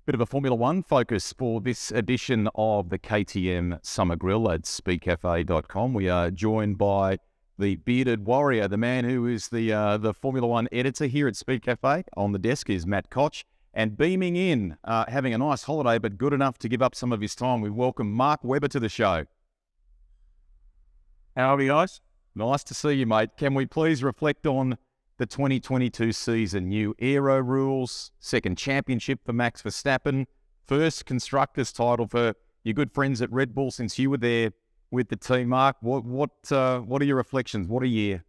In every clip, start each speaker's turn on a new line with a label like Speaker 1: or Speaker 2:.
Speaker 1: Bit of a Formula One focus for this edition of the KTM Summer Grill at speedcafe.com. We are joined by the bearded warrior, the man who is the Formula One editor here at Speedcafe. On the desk is Matt Koch, and beaming in, having a nice holiday, but good enough to give up some of his time. We welcome Mark Webber to the show.
Speaker 2: How are you guys?
Speaker 1: Nice to see you, mate. Can we please reflect on the 2022 season? New aero rules, second championship for Max Verstappen, first constructors title for your good friends at Red Bull since you were there with the team. Mark, what are your reflections? What a year!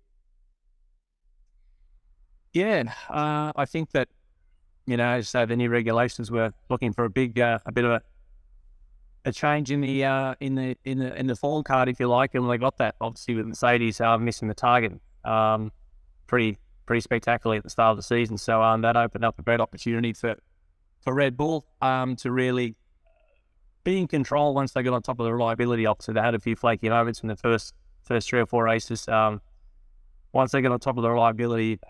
Speaker 2: Yeah, I think that so the new regulations were looking for a big, a bit of a change in the form card, if you like, and they got that. Obviously, with Mercedes missing the target, pretty spectacularly at the start of the season. So that opened up a great opportunity for Red Bull to really be in control once they got on top of the reliability. Obviously, they had a few flaky moments in the first 3 or 4 races. Once they got on top of the reliability,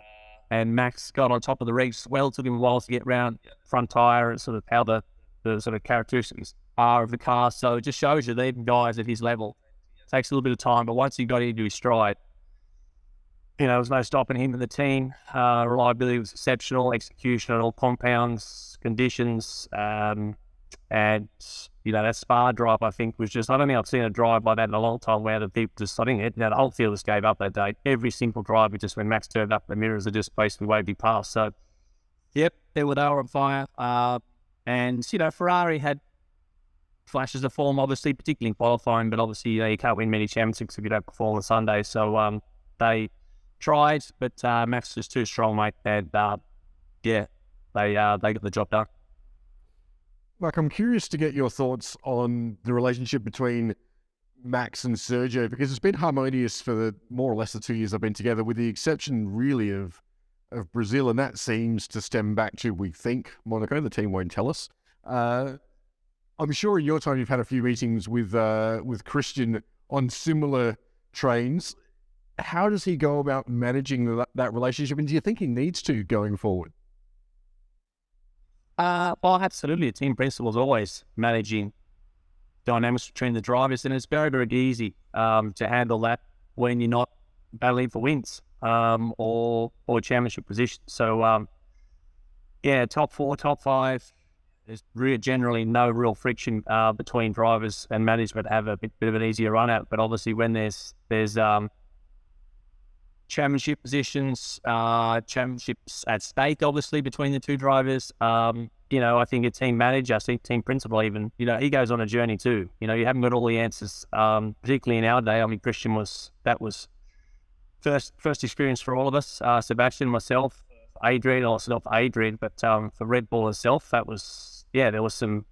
Speaker 2: and Max got on top of the regs, well, it took him a while to get around front tyre and sort of how the sort of characteristics are of the car. So it just shows you that even guys at his level, it takes a little bit of time, but once he got into his stride, there was no stopping him and the team. Reliability was exceptional, execution on all compounds, conditions, and that Spa drive, I think, was just, I don't think I've seen a drive like that in a long time where the people just studying it. The whole field just gave up that day. Every single drive, just when Max turned up, the mirrors are just basically wavy past. So, yep, they were on fire. And Ferrari had flashes of form, obviously, particularly in qualifying, but obviously, you can't win many championships if you don't perform on Sunday. So, they tried, but Max was too strong, mate. And they got the job done.
Speaker 3: Mark, I'm curious to get your thoughts on the relationship between Max and Sergio, because it's been harmonious for more or less the 2 years I've been together, with the exception really of Brazil, and that seems to stem back to, we think, Monaco. The team won't tell us. I'm sure in your time you've had a few meetings with Christian on similar trains. How does he go about managing that relationship, and do you think he needs to going forward?
Speaker 2: Well, absolutely. A team principle is always managing dynamics between the drivers, and it's very, very easy to handle that when you're not battling for wins or championship position. So, top 4, top 5, there's generally no real friction between drivers and management. Have a bit of an easier run out, but obviously when there's championship positions, championships at stake, obviously, between the two drivers. I think a team manager, I think team principal even, he goes on a journey too. You haven't got all the answers, particularly in our day. I mean, Christian was first experience for all of us, Sebastian, myself, Adrian, also not for Adrian, but for Red Bull itself, that was, there was some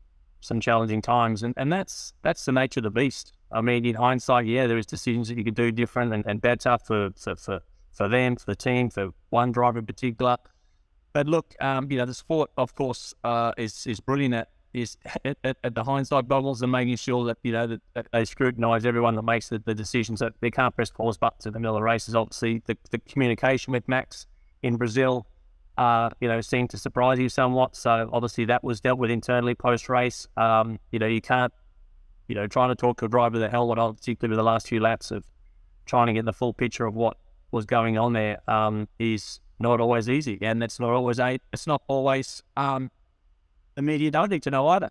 Speaker 2: challenging times, and that's the nature of the beast. I mean, in hindsight, there was decisions that you could do different and better for them, for the team, for one driver in particular. But look, the sport, of course, is brilliant at the hindsight goggles and making sure that that they scrutinise everyone that makes the decisions. That they can't press pause buttons in the middle of races. Obviously, the communication with Max in Brazil, seemed to surprise you somewhat. So obviously that was dealt with internally post race. You can't. Trying to talk to a driver the hell on, particularly with the last few laps of trying to get the full picture of what was going on there, is not always easy, and it's not always the media don't need to know either.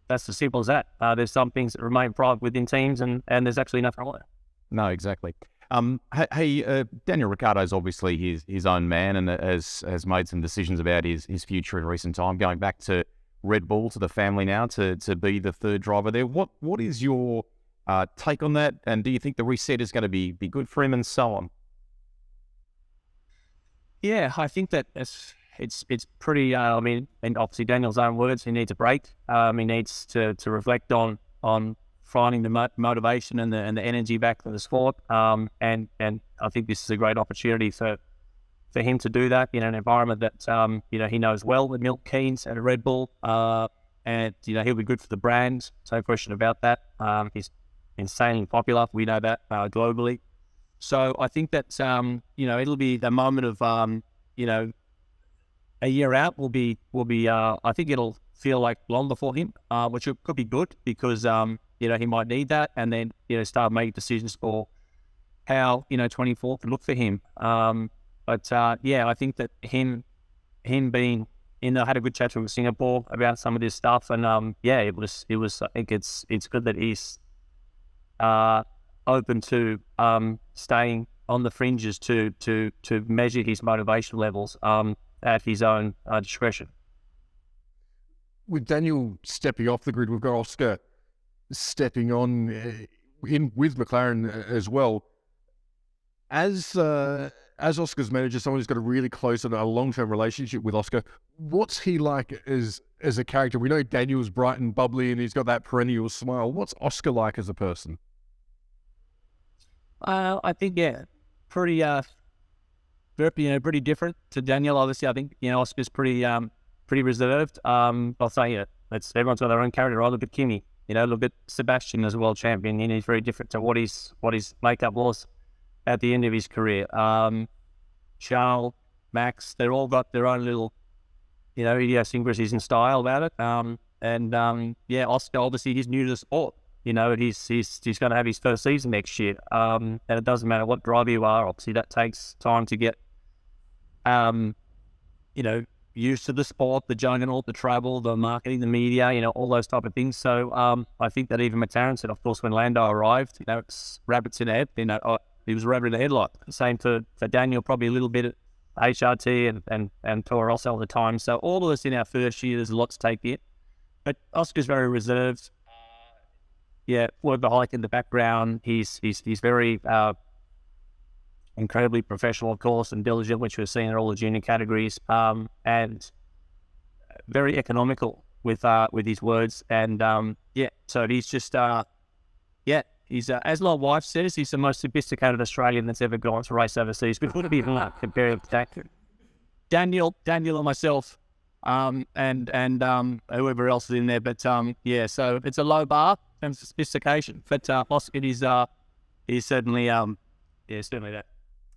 Speaker 2: That's as simple as that. There's some things that remain private within teams, and there's actually nothing wrong there.
Speaker 1: No, exactly. Daniel Ricciardo's obviously his own man, and has made some decisions about his future in recent time, going back to Red Bull, to the family now, to be the third driver there. What is your take on that? And do you think the reset is going to be good for him, and so on?
Speaker 2: Yeah, I think that it's pretty. And obviously Daniel's own words, he needs a break. He needs to reflect on finding the motivation and the energy back to the sport. And I think this is a great opportunity for him to do that in an environment that he knows well with Milk Keynes and Red Bull. And he'll be good for the brand. No question about that. He's insanely popular. We know that globally. So I think that it'll be the moment of a year out will be I think it'll feel like longer for him, which could be good because, he might need that and then, start making decisions for how, 24 could look for him. I think that him being, I had a good chat with Singapore about some of this stuff and, it was, I think it's good that he's open to staying on the fringes to measure his motivation levels at his own discretion.
Speaker 3: With Daniel stepping off the grid, we've got Oscar stepping on in with McLaren as well. As Oscar's manager, someone who's got a really close and a long-term relationship with Oscar, what's he like as a character? We know Daniel's bright and bubbly and he's got that perennial smile. What's Oscar like as a person?
Speaker 2: I think, pretty different to Daniel. Obviously, I think, Oscar's pretty reserved. I'll say, everyone's got their own character. I look at Kimi, look at Sebastian as a world champion, and he's very different to what his makeup was at the end of his career. Charles, Max, they're all got their own little, idiosyncrasies and style about it. Oscar, obviously, he's new to the sport. He's going to have his first season next year. And it doesn't matter what driver you are. Obviously, that takes time to get, used to the sport, the juggernaut, the travel, the marketing, the media, all those type of things. So I think that even McLaren said, of course, when Lando arrived, it's rabbits in the head. He was a rabbit in the headlight. Same for Daniel, probably a little bit at HRT and Toro Rosso at the time. So all of us in our first year, there's a lot to take in. But Oscar's very reserved. Workaholic in the background. He's very incredibly professional, of course, and diligent, which we're seeing in all the junior categories, and very economical with his words. And so he's just he's as my wife says, he's the most sophisticated Australian that's ever gone to race overseas. We couldn't be comparing Daniel and myself. And whoever else is in there, but so it's a low bar in terms of sophistication. But Oscar is certainly certainly that.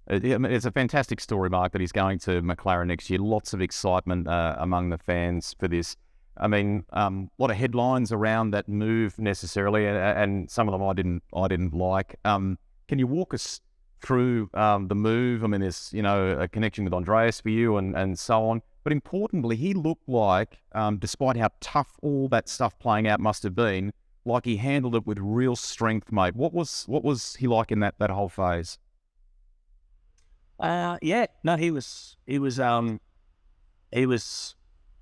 Speaker 1: It's a fantastic story, Mark, that he's going to McLaren next year. Lots of excitement among the fans for this. I mean, a lot of headlines around that move necessarily, and some of them I didn't like. Can you walk us through the move? I mean, there's a connection with Andreas for you and so on. But importantly, he looked like, despite how tough all that stuff playing out must have been, like he handled it with real strength, mate. What was he like in that whole phase?
Speaker 2: He was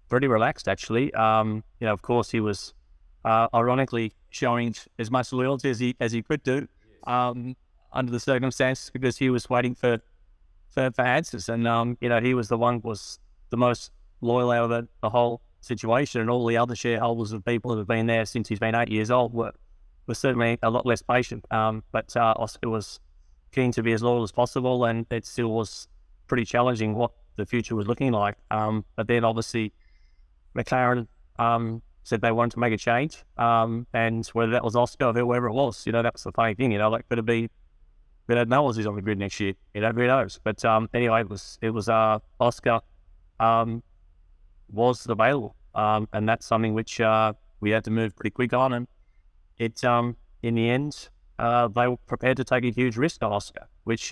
Speaker 2: pretty relaxed actually. Of course he was ironically showing as much loyalty as he could do under the circumstances, because he was waiting for answers, and he was the most loyal out of the whole situation, and all the other shareholders and people that have been there since he's been 8 years old were certainly a lot less patient. But Oscar was keen to be as loyal as possible, and it still was pretty challenging what the future was looking like. But then obviously McLaren said they wanted to make a change, and whether that was Oscar or whoever it was, that was the funny thing, could have been, we don't know who's on the grid next year, who knows. But anyway, it was Oscar was available, and that's something which we had to move pretty quick on, and it in the end they were prepared to take a huge risk on Oscar, which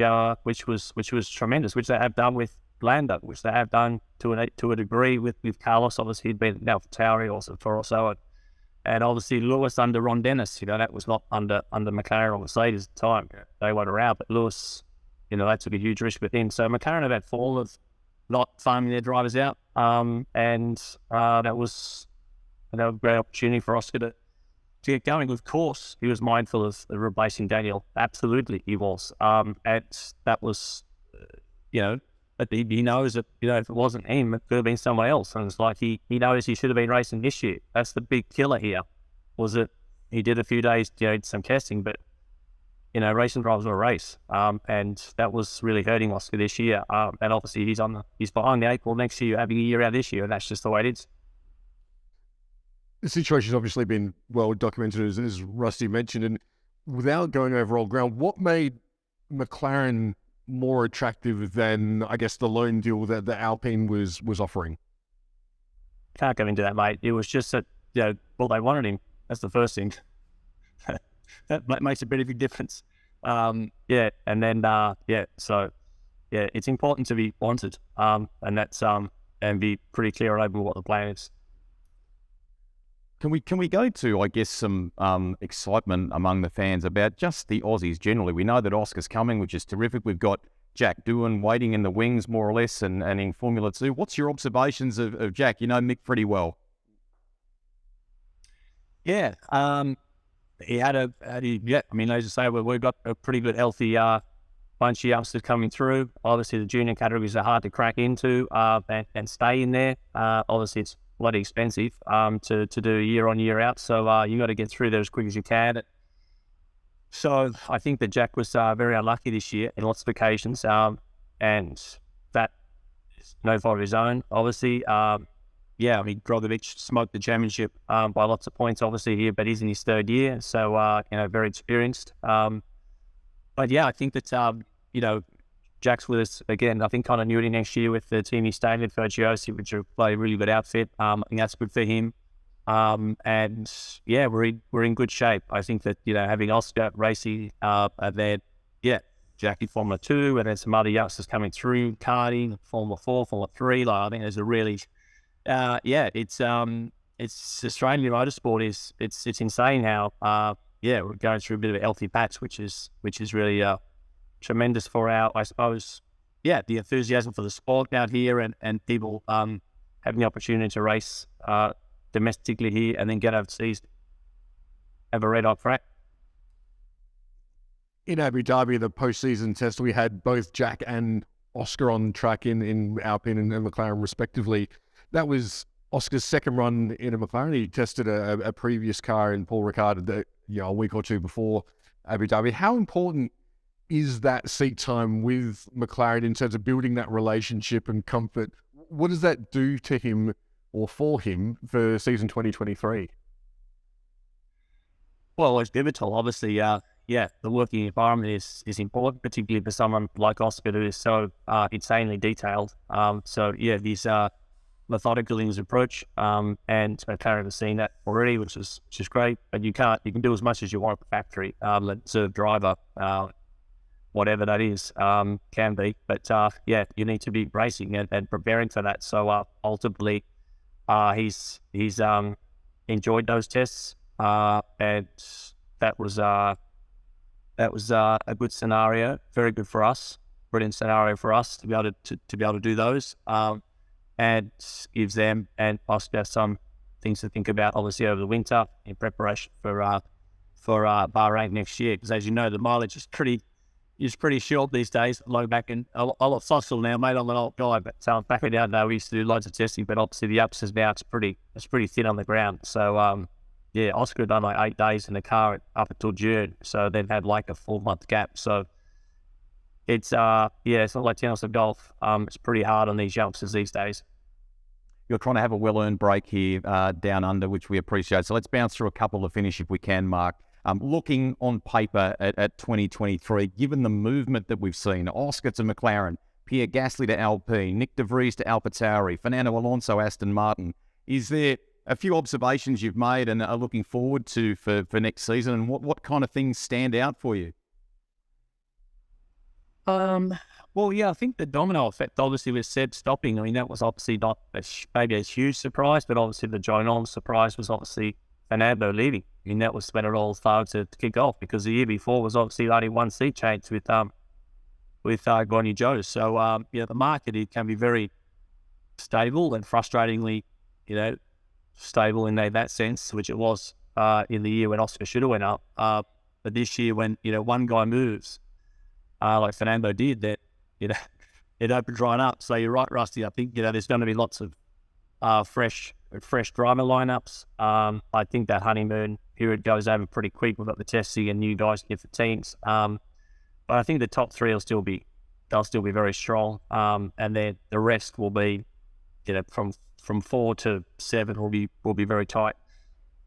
Speaker 2: was tremendous, which they have done with Lando, which they have done to a degree with Carlos. Obviously, he'd been now for Tauri, also for Rosso, and obviously Lewis under Ron Dennis. That was not under McLaren or Mercedes at the time. They weren't around, but Lewis, they took a huge risk with him. So McLaren have had fall of not farming their drivers out, and that was a great opportunity for Oscar to get going. Of course, he was mindful of replacing Daniel. Absolutely, he was. And that was, but he knows that, if it wasn't him, it could have been someone else. And it's like he knows he should have been racing this year. That's the big killer here, was that he did a few days, some testing, but, racing drivers are a race. And that was really hurting Oscar this year. And obviously he's behind the 8 ball next year, having a year out this year, and that's just the way it is.
Speaker 3: The situation's obviously been well documented, as Rusty mentioned, and without going over old ground, what made McLaren more attractive than, I guess, the loan deal that the Alpine was offering?
Speaker 2: can't go into that, mate. It was just that, well, they wanted him. That's the first thing. That makes a pretty big difference. And then, so, it's important to be wanted, and that's, and be pretty clear over what the plan is.
Speaker 1: Can we go to, I guess, some excitement among the fans about just the Aussies generally? We know that Oscar's coming, which is terrific. We've got Jack Doohan waiting in the wings, more or less, and in Formula 2. What's your observations of Jack? You know Mick pretty well.
Speaker 2: Yeah, he had I mean, as you say, we've got a pretty good, healthy bunch of youngsters coming through. Obviously, the junior categories are hard to crack into and stay in there. Obviously, it's bloody expensive to do year on, year out. So you got to get through there as quick as you can. So I think that Jack was very unlucky this year in lots of occasions, and that is no fault of his own, obviously. I mean, Drogovic smoked the championship by lots of points, obviously, here, but he's in his third year, so, very experienced. But yeah, I think that, Jack's with us again. I think continuity next year with the team he's staying with, Virtuosi, which will play a really good outfit. I think that's good for him. And yeah, we're in good shape. I think that, having Oscar racing, and then, Jack in Formula 2, and then some other youngsters coming through, karting, Formula 4, Formula 3. Like, I think there's a really, it's Australian motorsport it's insane how, we're going through a bit of a healthy patch, which is really, tremendous for I suppose, the enthusiasm for the sport out here, and people having the opportunity to race domestically here and then get overseas, have a red hot crack.
Speaker 3: In Abu Dhabi, the postseason test, we had both Jack and Oscar on track in Alpine and McLaren respectively. That was Oscar's second run in a McLaren. He tested a previous car in Paul Ricciardo a week or two before Abu Dhabi. How important is that seat time with McLaren in terms of building that relationship and comfort? What does that do to him or for him for season 2023?
Speaker 2: Well, it's pivotal. Obviously, the working environment is important, particularly for someone like Oscar who is so insanely detailed. He's methodical in his approach, and McLaren has seen that already, which is great. But you can do as much as you want at the factory. Sort of driver, whatever that is, can be. But you need to be racing and preparing for that. So ultimately, he's enjoyed those tests, and that was a good scenario, very good for us, brilliant scenario for us to be able to do those, and gives them and Oscar some things to think about, obviously over the winter in preparation for Bahrain next year. Because as you know, the mileage is pretty short these days. Low back and a lot fossil now, mate. I'm an old guy, but back in the day we used to do loads of testing, but obviously the ups is now it's pretty thin on the ground. So Oscar had done like 8 days in the car up until June, so they've had like a 4-month gap. So it's it's not like tennis or golf. It's pretty hard on these youngsters these days.
Speaker 1: You're trying to have a well-earned break here down under, which we appreciate. So let's bounce through a couple to finish if we can, Mark. Looking on paper at 2023, given the movement that we've seen, Oscar to McLaren, Pierre Gasly to Alpine, Nick de Vries to AlphaTauri, Fernando Alonso, Aston Martin, is there a few observations you've made and are looking forward to for next season, and what kind of things stand out for you?
Speaker 2: I think the domino effect, obviously, with Seb stopping. I mean, that was obviously not maybe a huge surprise, but obviously the giant surprise was obviously Fernando leaving. I mean, that was when it all started to kick off, because the year before was obviously only one seat change with Guanyu Zhou. So the market, it can be very stable and frustratingly, stable in that sense, which it was in the year when Oscar should have went up. But this year, when one guy moves, like Fernando did, that it opens right up. So you're right, Rusty. I think there's going to be lots of fresh driver lineups. I think that honeymoon period goes over pretty quick. We've got the testing and new guys get for teams. But I think the top three will still be very strong. And then the rest will be, from 4 to 7 will be very tight.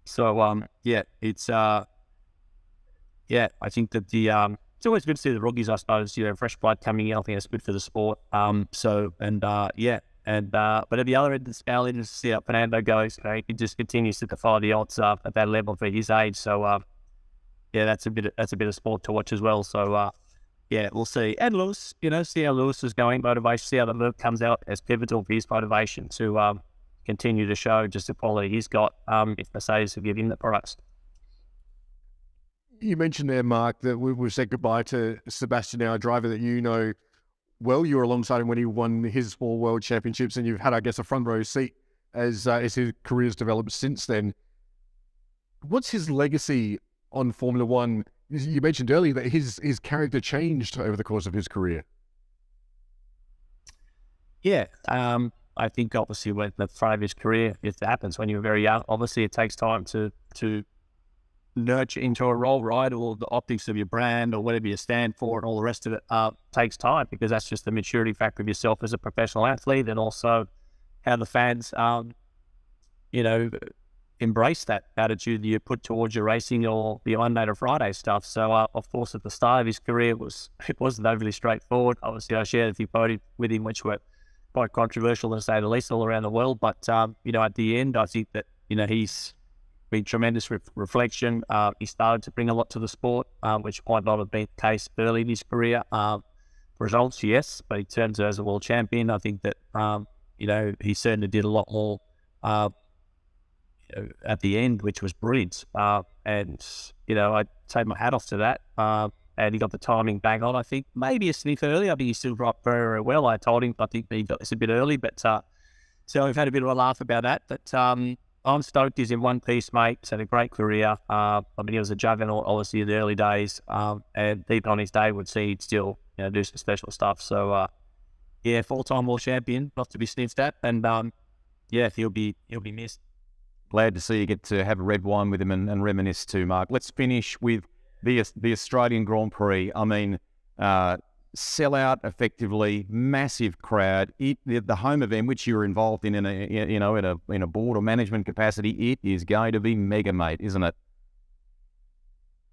Speaker 2: So it's I think that it's always good to see the rookies, I suppose, fresh blood coming in. I think it's good for the sport. But at the other end of the scale, interested to see how Fernando goes. He just continues to defy the odds at that level for his age. So that's a bit of sport to watch as well. So we'll see. And Lewis, see how Lewis is going, motivation, see how the move comes out as pivotal for his motivation to continue to show just the quality he's got if Mercedes will give him the products.
Speaker 3: You mentioned there, Mark, that we've said goodbye to Sebastian, our driver that you know well. You were alongside him when he won his 4 World Championships, and you've had, I guess, a front row seat as his career's developed since then. What's his legacy on Formula One? You mentioned earlier that his character changed over the course of his career.
Speaker 2: Yeah, I think obviously when the front of his career, it happens when you're very young. Obviously, it takes time to nurture into a role, right? Or the optics of your brand or whatever you stand for and all the rest of it takes time, because that's just the maturity factor of yourself as a professional athlete, and also how the fans, embrace that attitude that you put towards your racing or the Monday to Friday stuff. So, of course, at the start of his career, it wasn't overly straightforward. Obviously, I shared a few photos with him, which were quite controversial to say the least all around the world. But, at the end, I think that, he's been tremendous reflection. He started to bring a lot to the sport, which might not have been the case early in his career. Results, yes, but he turns out as a world champion. I think that, he certainly did a lot more at the end, which was brilliant. And I take my hat off to that. And he got the timing bang on, I think. Maybe a sniff early. I think he still dropped very, very well. I told him, I think he got this a bit early. But so we've had a bit of a laugh about that. But I'm stoked he's in one piece, mate. He's had a great career. He was a juggernaut, obviously, in the early days. And even on his day, would see he'd still do some special stuff. So, 4-time world champion, not to be sniffed at. And, he'll be missed.
Speaker 1: Glad to see you get to have a red wine with him and reminisce too, Mark. Let's finish with the Australian Grand Prix. I mean, sellout effectively, massive crowd. The home event, which you're involved in a board or management capacity, it is going to be mega, mate, isn't it?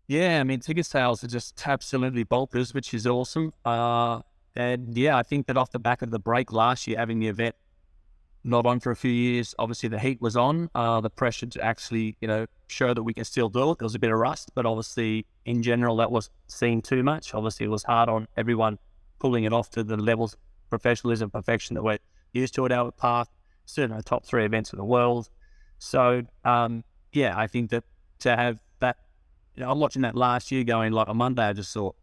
Speaker 2: Yeah, I mean, ticket sales are just absolutely bonkers, which is awesome. And I think that off the back of the break last year, having the event not on for a few years, obviously the heat was on, the pressure to actually, show that we can still do it. There was a bit of rust, but obviously in general, that wasn't seen too much. Obviously it was hard on everyone pulling it off to the levels of professionalism, perfection that we're used to at Albert Park, certainly the top 3 events in the world. So, I think that to have that, I'm watching that last year going like on Monday, I just thought,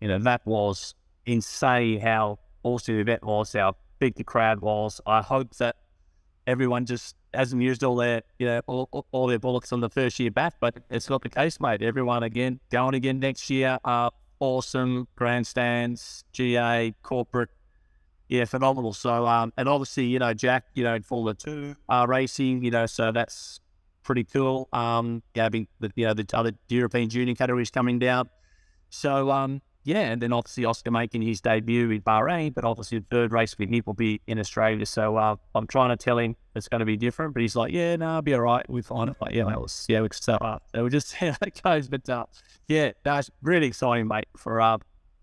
Speaker 2: that was insane how awesome the event was, how big the crowd was. I hope that everyone just hasn't used all their, all their bullets on the first year back, but it's not the case, mate. Everyone going again next year. Awesome grandstands, GA, corporate, phenomenal. So, and obviously, Jack, in Formula 2 racing, so that's pretty cool. Having the other European junior categories coming down. So, and then obviously Oscar making his debut in Bahrain, but obviously the third race with him will be in Australia. So I'm trying to tell him it's going to be different, but he's like, I'll be all right. We're fine. Like, so we'll just see how it goes. But that's really exciting, mate, for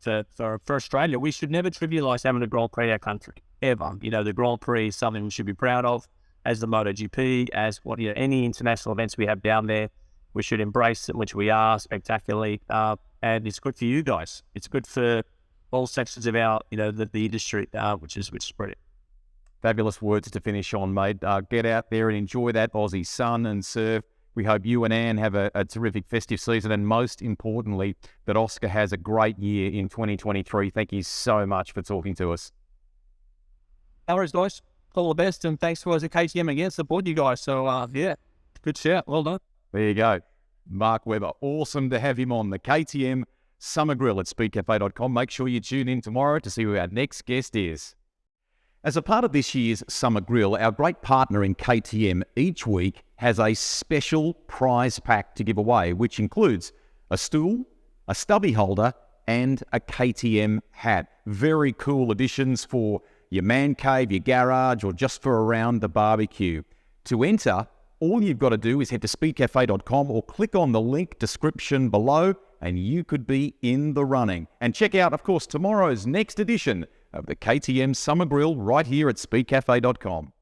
Speaker 2: Australia. We should never trivialise having a Grand Prix in our country, ever. The Grand Prix is something we should be proud of, as the MotoGP, as any international events we have down there. We should embrace it, which we are spectacularly. And it's good for you guys. It's good for all sections of our, the industry, which is brilliant.
Speaker 1: Fabulous words to finish on, mate. Get out there and enjoy that Aussie sun and surf. We hope you and Anne have a terrific festive season, and most importantly, that Oscar has a great year in 2023. Thank you so much for talking to us.
Speaker 2: No worries, guys. All the best, and thanks for KTM again, support you guys. So, good shout. Well done.
Speaker 1: There you go. Mark Webber, awesome to have him on the KTM Summer Grill at speedcafe.com. Make sure you tune in tomorrow to see who our next guest is. As a part of this year's Summer Grill, our great partner in KTM each week has a special prize pack to give away, which includes a stool, a stubby holder, and a KTM hat. Very cool additions for your man cave, your garage, or just for around the barbecue. To enter, all you've got to do is head to speedcafe.com or click on the link description below and you could be in the running. And check out, of course, tomorrow's next edition of the KTM Summer Grill right here at speedcafe.com.